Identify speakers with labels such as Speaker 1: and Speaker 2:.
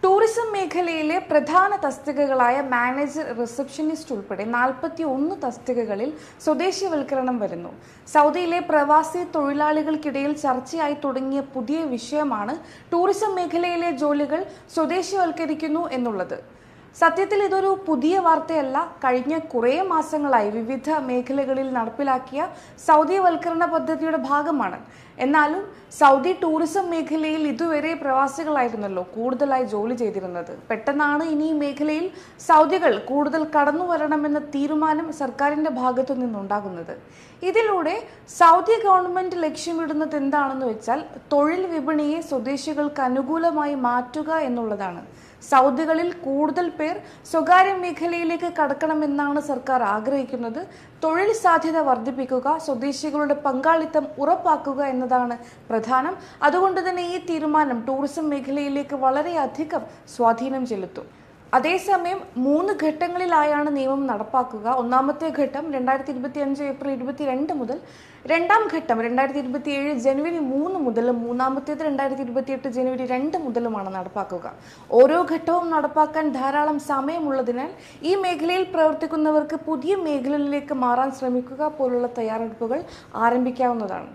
Speaker 1: Tourism മേഖലയിലെ പ്രധാന തസ്തികകളായ manager, receptionist ഉൾപ്പെടെ 41 തസ്തികകളിൽ സ്വദേശിവൽക്കരണം വരുന്നു. സൗദിയിലെ പ്രവാസി തൊഴിലാളികൾക്കിടയിൽ ചർച്ചയായി തുടങ്ങിയ പുതിയ വിഷയമാണ് ടൂറിസം മേഖലയിലെ ജോലികൾ സ്വദേശിവൽക്കരിക്കുന്നു എന്നുള്ളത്. സത്യത്തിൽ ഇതൊരു പുതിയ വാർത്തയല്ല. കഴിഞ്ഞ കുറേ മാസങ്ങളായി വിവിധ മേഖലകളിൽ നടപ്പിലാക്കിയ സൗദിവൽക്കരണ പദ്ധതിയുടെ ഭാഗമാണ്. എന്നാലും സൗദി ടൂറിസം മേഖലയിൽ ഇതുവരെ പ്രവാസികളായിരുന്നല്ലോ കൂടുതലായി ജോലി ചെയ്തിരുന്നത്. പെട്ടെന്നാണ് ഇനി ഈ മേഖലയിൽ സൗദികൾ കൂടുതൽ കടന്നു വരണമെന്ന തീരുമാനം സർക്കാരിന്റെ ഭാഗത്തു നിന്നുണ്ടാകുന്നത്. ഇതിലൂടെ സൗദി ഗവൺമെന്റ് ലക്ഷ്യമിടുന്നത് എന്താണെന്ന് വെച്ചാൽ തൊഴിൽ വിപണിയെ സ്വദേശികൾക്ക് അനുകൂലമായി മാറ്റുക എന്നുള്ളതാണ്. സൗദികളിൽ കൂടുതൽ പേർ സ്വകാര്യ മേഖലയിലേക്ക് കടക്കണമെന്നാണ് സർക്കാർ ആഗ്രഹിക്കുന്നത്. തൊഴിൽ സാധ്യത വർദ്ധിപ്പിക്കുക, സ്വദേശികളുടെ പങ്കാളിത്തം ഉറപ്പാക്കുക എന്നതാണ് പ്രധാനം. അതുകൊണ്ട് തന്നെ ഈ തീരുമാനം ടൂറിസം മേഖലയിലേക്ക് വളരെയധികം സ്വാധീനം ചെലുത്തും. അതേസമയം 3 ഘട്ടങ്ങളിലായാണ് നിയമം നടപ്പാക്കുക. ഒന്നാമത്തെ ഘട്ടം 2025 ഏപ്രിൽ 22 മുതൽ, രണ്ടാം ഘട്ടം 2027 ജനുവരി 3 മുതലും, മൂന്നാമത്തേത് 2028 ജനുവരി 2 മുതലുമാണ് നടപ്പാക്കുക. ഓരോ ഘട്ടവും നടപ്പാക്കാൻ ധാരാളം സമയമുള്ളതിനാൽ ഈ മേഖലയിൽ പ്രവർത്തിക്കുന്നവർക്ക് പുതിയ മേഖലയിലേക്ക് മാറാൻ ശ്രമിക്കുക പോലുള്ള തയ്യാറെടുപ്പുകൾ ആരംഭിക്കാവുന്നതാണ്.